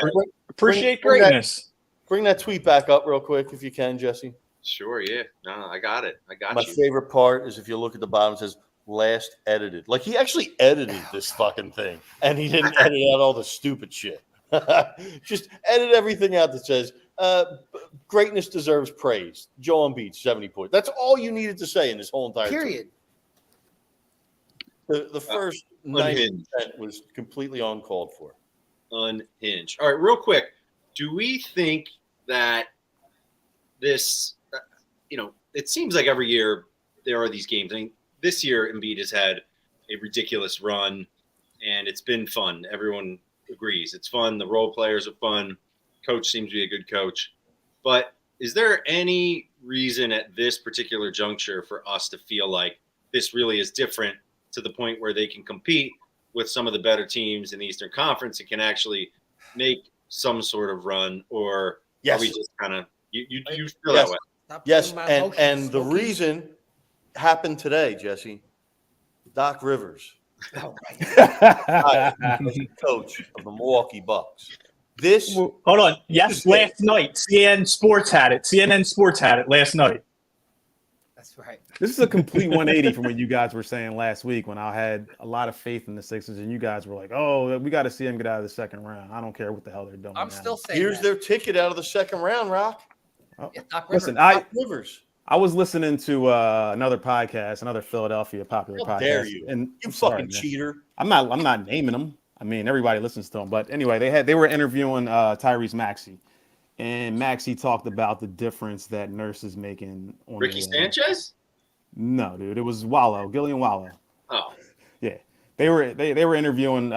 appreciate greatness. Bring that tweet back up real quick if you can, Jesse. Sure, yeah. No, I got it. My favorite part is if you look at the bottom, it says last edited. Like he actually edited this fucking thing, and he didn't edit out all the stupid shit. Just edit everything out that says greatness deserves praise. Joel Embiid, 70 points. That's all you needed to say in this whole entire period. The first 90% was completely uncalled for. Unhinged. All right, real quick. Do we think that this it seems like every year there are these games. I mean, this year Embiid has had a ridiculous run, and it's been fun. Everyone agrees it's fun. The role players are fun. Coach seems to be a good coach. But is there any reason at this particular juncture for us to feel like this really is different to the point where they can compete with some of the better teams in the Eastern Conference and can actually make some sort of run? Or are we just kind of you feel that way? Yes, and the reason happened today, Jesse. Doc Rivers, coach of the Milwaukee Bucks, This Hold on. Yes, last night CNN Sports had it last night. That's right. This is a complete 180 from what you guys were saying last week when I had a lot of faith in the Sixers and you guys were like, oh, we got to see them get out of the second round. I don't care what the hell they're doing. I'm now. still saying here's their ticket out of the second round, Rock. Oh, Yeah, Doc Rivers. listen, Doc Rivers. I was listening to another podcast, another Philadelphia popular How podcast. dare you? And You I'm sorry, fucking man. cheater. I'm not naming them. I mean, everybody listens to them. But anyway, they were interviewing Tyrese Maxey. And Maxey talked about the difference that Nurse is making on Ricky Sanchez? No, dude. It was Gillian Wallow. Oh. Yeah. They were interviewing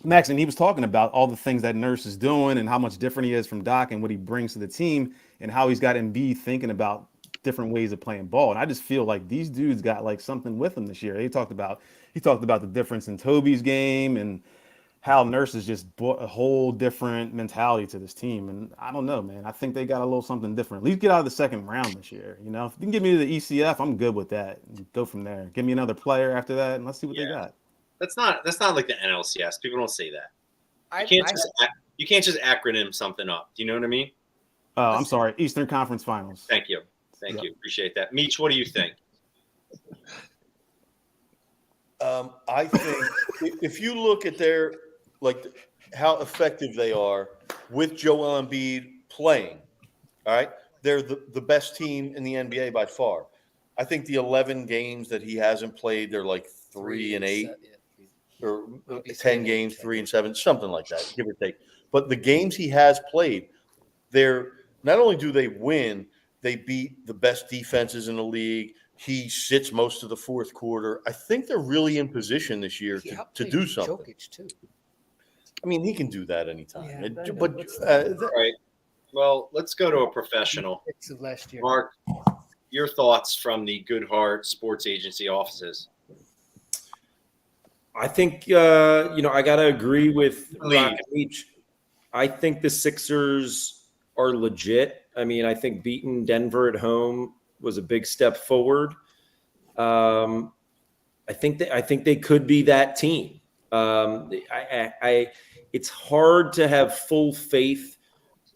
Max, and he was talking about all the things that Nurse is doing and how much different he is from Doc and what he brings to the team and how he's got Embiid thinking about different ways of playing ball. And I just feel like these dudes got like something with them this year. He talked about the difference in Toby's game and how Nurse has just brought a whole different mentality to this team. And I don't know, man. I think they got a little something different. At least get out of the second round this year. You know, if you can give me the ECF, I'm good with that. Go from there. Give me another player after that, and let's see what they got. That's not like the NLCS. People don't say that. You can't just acronym something up. Do you know what I mean? I'm sorry, Eastern Conference Finals. Thank you. You. Appreciate that. Meech, what do you think? I think if you look at their how effective they are with Joel Embiid playing, all right, they're the best team in the NBA by far. I think the 11 games that he hasn't played, they're like 3-8, or 10 games, 3-7, something like that, give or take. But the games he has played, they're not only do they win, they beat the best defenses in the league. He sits most of the fourth quarter. I think they're really in position this year to do something. Jokic too. I mean, he can do that anytime. Yeah, but right. Well, let's go to a professional. Last year. Mark, your thoughts from the Good Heart Sports Agency offices. I think, I got to agree with Rock and Meech. I think the Sixers are legit. I mean, I think beating Denver at home was a big step forward. I think they could be that team. It's hard to have full faith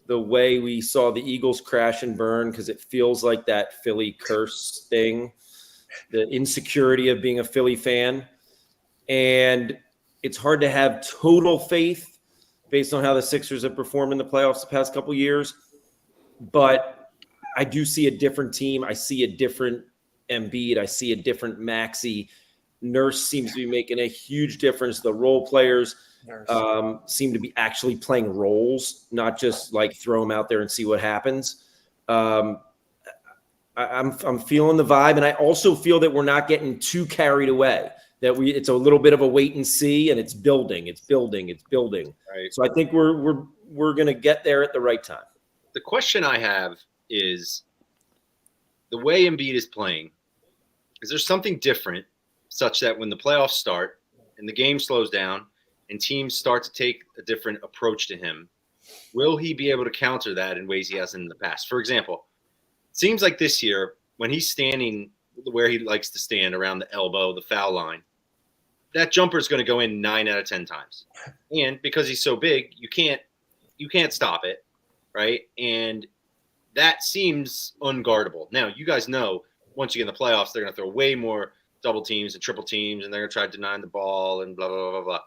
the way we saw the Eagles crash and burn because it feels like that Philly curse thing, the insecurity of being a Philly fan. And it's hard to have total faith based on how the Sixers have performed in the playoffs the past couple of years. But I do see a different team. I see a different Embiid. I see a different Maxey. Nurse seems to be making a huge difference. The role players seem to be actually playing roles, not just like throw them out there and see what happens. I'm feeling the vibe, and I also feel that we're not getting too carried away. That it's a little bit of a wait and see, and it's building. Right. So I think we're going to get there at the right time. The question I have is the way Embiid is playing. Is there something different, such that when the playoffs start and the game slows down and teams start to take a different approach to him, will he be able to counter that in ways he hasn't in the past? For example, it seems like this year when he's standing where he likes to stand around the elbow, the foul line, that jumper is going to go in 9 out of 10 times. And because he's so big, you can't stop it, right? And that seems unguardable. Now, you guys know once you get in the playoffs, they're going to throw way more double teams and triple teams, and they're going to try to deny the ball and blah, blah, blah, blah.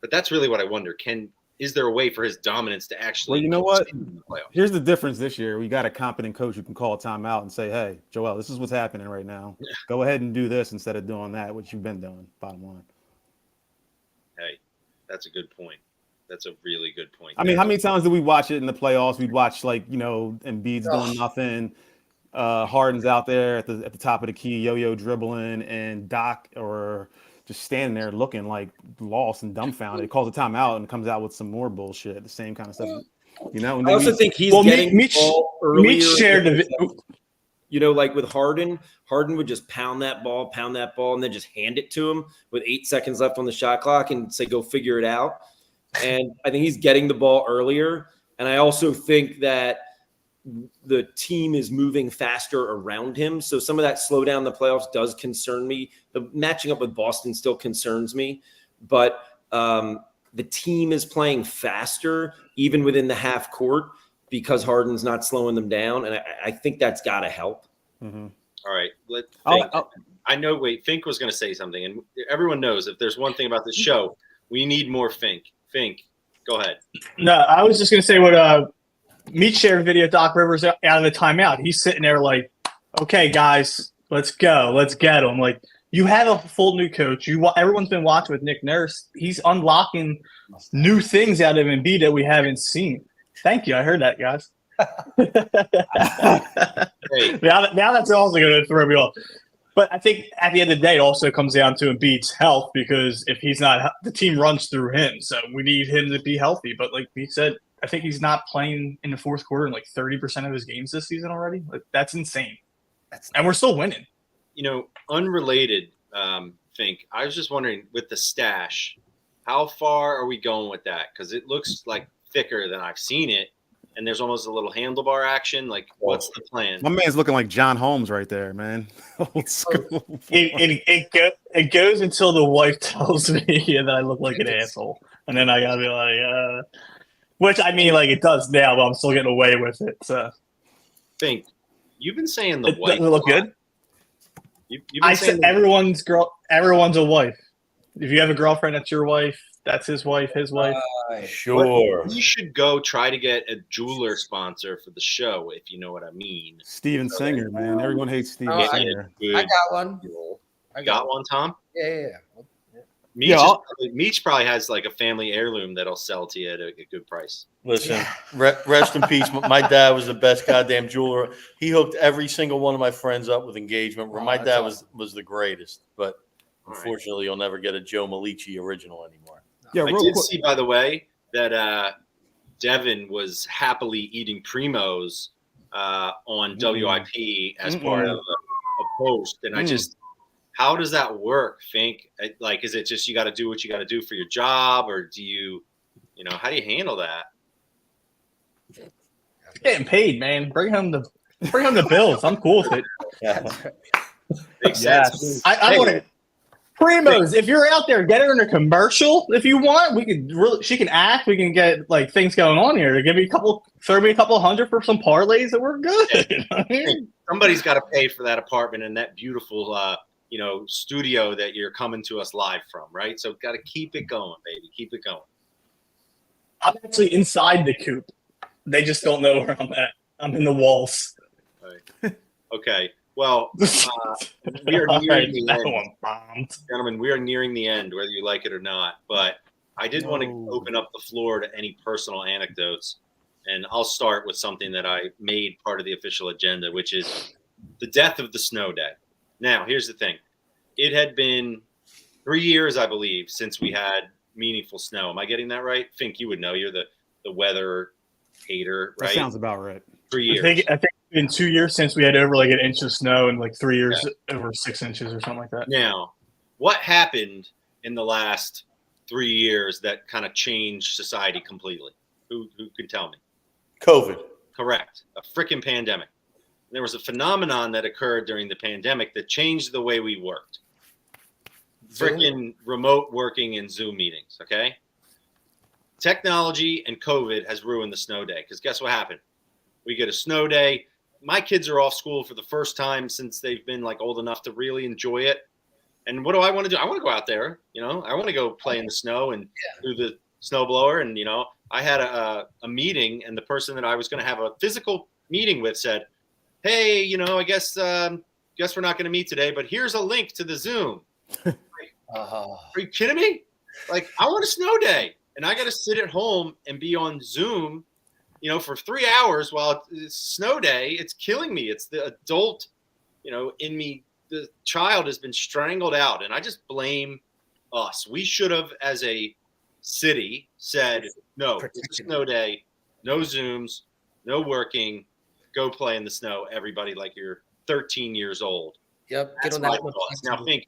But that's really what I wonder. Is there a way for his dominance to actually? Well, you know what? Here's the difference this year. We got a competent coach who can call a timeout and say, hey, Joel, this is what's happening right now. Yeah. Go ahead and do this instead of doing that, what you've been doing, bottom line. Hey, that's a good point. That's a really good point. I mean, how many times did we watch it in the playoffs? We'd watch, Embiid's doing nothing. Harden's out there at the top of the key, yo-yo dribbling, and Doc or just standing there looking like lost and dumbfounded. He calls a timeout and comes out with some more bullshit, the same kind of stuff. And I also think he's getting the ball earlier. Meech shared like with Harden would just pound that ball, and then just hand it to him with 8 seconds left on the shot clock and say, go figure it out. And I think he's getting the ball earlier. And I also think that the team is moving faster around him. So some of that slowdown in the playoffs does concern me. The matching up with Boston still concerns me. But the team is playing faster, even within the half court, because Harden's not slowing them down. And I think that's got to help. All right. Fink was going to say something. And everyone knows if there's one thing about this show, we need more Fink. Fink, go ahead. No, I was just going to say what Meech shared video Doc Rivers out of the timeout. He's sitting there like, okay, guys, let's go. Let's get him. Like, you have a full new coach. Everyone's been watching with Nick Nurse. He's unlocking new things out of Embiid that we haven't seen. Thank you. I heard that, guys. Now that's also going to throw me off. But I think at the end of the day, it also comes down to Embiid's health, because if he's not, the team runs through him. So we need him to be healthy. But like Pete said, I think he's not playing in the fourth quarter in like 30% of his games this season already. Like, that's insane. And we're still winning. Unrelated, Fink, I was just wondering with the stash, how far are we going with that? Because it looks like thicker than I've seen it. And there's almost a little handlebar action. Like, what's the plan? My man's looking like John Holmes right there, man. Old school. It goes until the wife tells me that I look like an asshole. And then I got to be like, which I mean, like, it does now, but I'm still getting away with it. So. Fink, you've been saying the wife. Doesn't it look good? I said everyone's a wife. If you have a girlfriend, that's your wife. That's his wife, his wife. Sure. We should go try to get a jeweler sponsor for the show, if you know what I mean. Steven Singer, man. Everyone hates Steven Singer. I got one. Got one, Tom? Yeah. Meech probably has like a family heirloom that'll sell to you at a good price. Listen, rest in peace. My dad was the best goddamn jeweler. He hooked every single one of my friends up with engagement. My dad was the greatest, but unfortunately, you'll never get a Joe Malici original anymore. Yeah, I did see, by the way, that Devin was happily eating Primos on WIP as part of a post, and I just. How does that work, Fink? Like, is it just you got to do what you got to do for your job, or do you, how do you handle that? Getting paid, man. Bring home the bills. I'm cool with it. Makes sense. I want to. Primos, if you're out there, get her in a commercial if you want. We could she can act. We can get like things going on here. Throw me a couple hundred for some parlays, and we're good. Somebody's got to pay for that apartment and that beautiful. Studio that you're coming to us live from, right? So got to keep it going, baby. Keep it going. I'm actually inside the coop. They just don't know where I'm at. I'm in the walls. Right. Okay. Well, we are nearing the end. Gentlemen, we are nearing the end, whether you like it or not. But I did want to open up the floor to any personal anecdotes. And I'll start with something that I made part of the official agenda, which is the death of the snow day. Now, here's the thing. It had been 3 years, I believe, since we had meaningful snow. Am I getting that right? Fink, you would know. You're the weather hater, right? That sounds about right. 3 years. I think it's been 2 years since we had over like an inch of snow, and like 3 years over 6 inches or something like that. Now, what happened in the last 3 years that kind of changed society completely? Who can tell me? COVID. Correct. A freaking pandemic. There was a phenomenon that occurred during the pandemic that changed the way we worked. Freaking remote working and Zoom meetings, okay? Technology and COVID has ruined the snow day, because guess what happened? We get a snow day. My kids are off school for the first time since they've been like old enough to really enjoy it. And what do I want to do? I want to go out there, I want to go play in the snow and do the snowblower. And, I had a meeting, and the person that I was going to have a physical meeting with said, hey, I guess we're not going to meet today, but here's a link to the Zoom. Are you kidding me? Like, I want a snow day, and I got to sit at home and be on Zoom, for 3 hours while it's snow day. It's killing me. It's the adult, in me. The child has been strangled out, and I just blame us. We should have, as a city, said, no, it's a snow day, no Zooms, no working. Go play in the snow, everybody, like you're 13 years old. Yep. That's my thoughts. Now, Fink,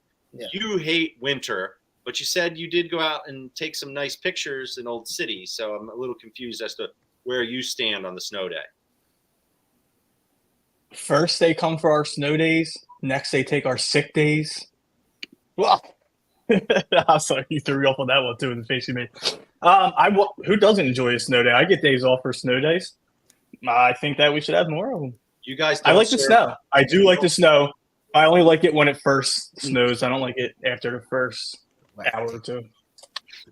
you hate winter, but you said you did go out and take some nice pictures in Old City. So I'm a little confused as to where you stand on the snow day. First, they come for our snow days. Next, they take our sick days. Well, I'm sorry, you threw me off on that one too in the face you made. Who doesn't enjoy a snow day? I get days off for snow days. I think that we should have more of them. You guys, I like the snow. I do like the snow. I only like it when it first snows. I don't like it after the first hour or two.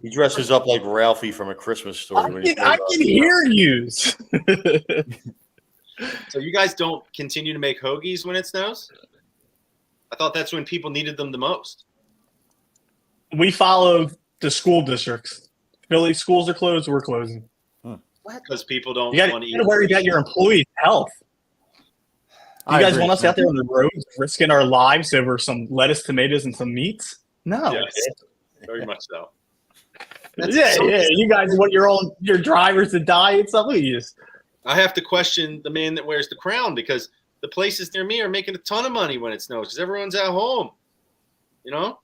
He dresses up like Ralphie from A Christmas Story. I can hear you. So you guys don't continue to make hoagies when it snows? I thought that's when people needed them the most. We follow the school districts. Philly schools are closed. We're closing. Because people don't You want to eat. got to worry about your employees' health. You guys want us out there on the roads risking our lives over some lettuce, tomatoes, and some meats? No. Yes, very much so. Yeah. You guys want your drivers to die and stuff? Look at you. I have to question the man that wears the crown because the places near me are making a ton of money when it snows because everyone's at home. You know?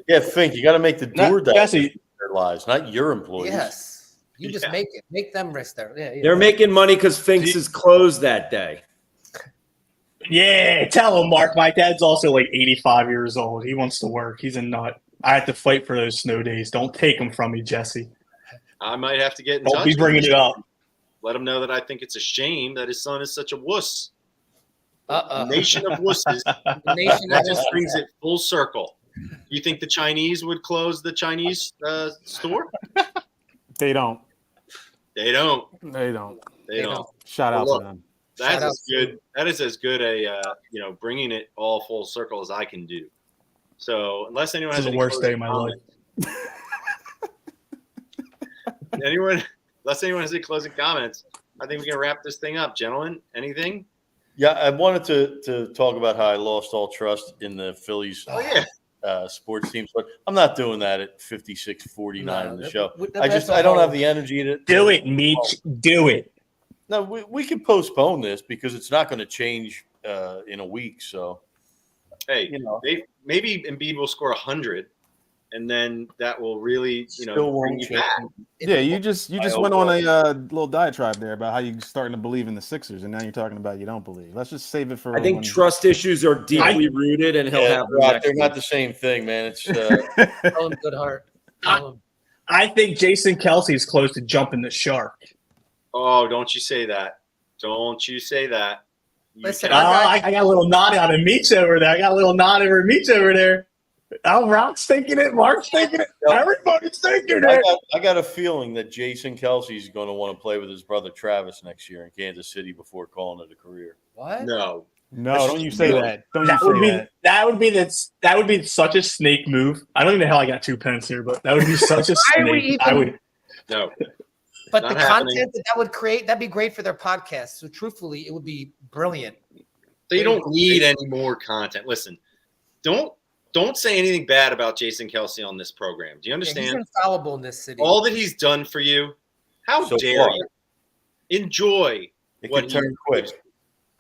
Yeah, Fink, you got to make the DoorDash their lives, not your employees. Yes. You just make them risk their. Yeah. They're making money because Finks is closed that day. Yeah, tell him, Mark. My dad's also like 85 years old. He wants to work. He's a nut. I have to fight for those snow days. Don't take them from me, Jesse. I might have to get in touch. Don't be bringing it up. Let him know that I think it's a shame that his son is such a wuss. Uh-uh. Nation of wusses. That just brings it full circle. You think the Chinese would close the Chinese store? They don't. They don't. They don't. They don't. Shout out Look, to them. That's as good. That is as good a bringing it all full circle as I can do. So unless anyone has the worst day of my life. Unless anyone has any closing comments, I think we can wrap this thing up, gentlemen. Anything? Yeah, I wanted to talk about how I lost all trust in the Phillies sports teams, but I'm not doing that at 56-49 in the show. I don't have the energy to do it, Meech. Do it. No, we can postpone this because it's not going to change in a week. So, hey, maybe Embiid will score 100, and then that will really, bring you back. Yeah, you just went on a little diatribe there about how you're starting to believe in the Sixers, and now you're talking about you don't believe. Let's just save it for. I think trust issues are deeply rooted, and he'll have. They're not the same thing, man. It's tell him good heart. I think Jason Kelsey is close to jumping the shark. Oh, don't you say that. Don't you say that. Listen, I got a little nod out of Meech over there. Oh, Rock's thinking it. Mark's thinking it. Everybody's thinking it. I got a feeling that Jason Kelsey's going to want to play with his brother Travis next year in Kansas City before calling it a career. What? No, don't you say that. That would be such a snake move. I don't even know how I got 2 pence here, but that would be such a snake. No. But the content that would create, that'd be great for their podcast. So truthfully, it would be brilliant. They don't need any more content. Listen, don't say anything bad about Jason Kelsey on this program. Do you understand? He's infallible in this city. All that he's done for you, how dare you? Enjoy what he gives you. You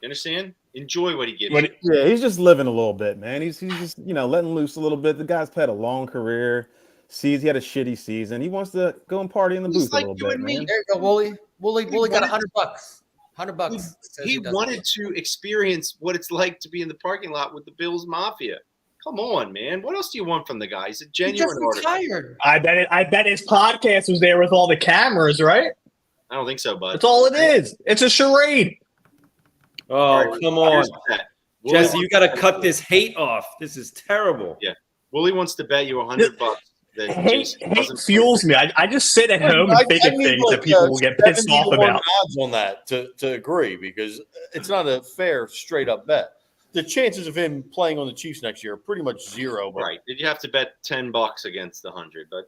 understand? Enjoy what he gives you. Yeah, he's just living a little bit, man. He's just letting loose a little bit. The guy's had a long career. He had a shitty season. He wants to go and party in the booth a little bit, man. There you go, Wooly. Wooly got $100. $100. He wanted to experience what it's like to be in the parking lot with the Bills Mafia. Come on, man. What else do you want from the guy? He's a genuine artist. Retired. I bet his podcast was there with all the cameras, right? I don't think so, bud. That's all it is. It's a charade. Oh, come on. Jesse, you got to cut this hate off. This is terrible. Yeah. Wooly wants to bet you $100 that hate fuels me. I just sit at home and think of things that people will get pissed off about. Odds on that to agree because it's not a fair, straight up bet. The chances of him playing on the Chiefs next year are pretty much zero. Right? Did you have to bet $10 against the 100? But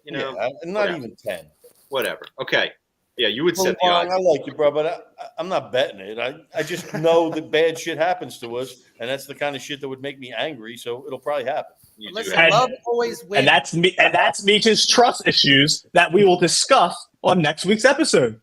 not even 10. Whatever. Okay. Yeah, you would set the odds. I like you, bro, but I'm not betting it. I just know that bad shit happens to us, and that's the kind of shit that would make me angry. So it'll probably happen. Love always wins. And that's Meech's trust issues that we will discuss on next week's episode.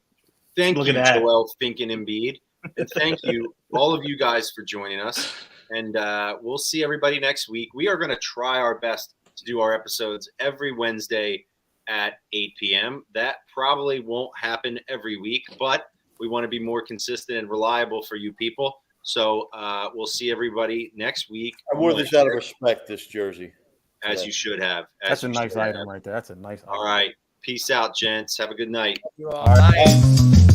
Thank you, Joel, Fink, and Embiid. And thank you, all of you guys, for joining us. And we'll see everybody next week. We are going to try our best to do our episodes every Wednesday at 8 p.m. That probably won't happen every week, but we want to be more consistent and reliable for you people. So we'll see everybody next week. I wore this out of respect, this jersey. as you should have. That's a nice item right there. That's a nice item. All right. Peace out, gents. Have a good night. You all. Bye.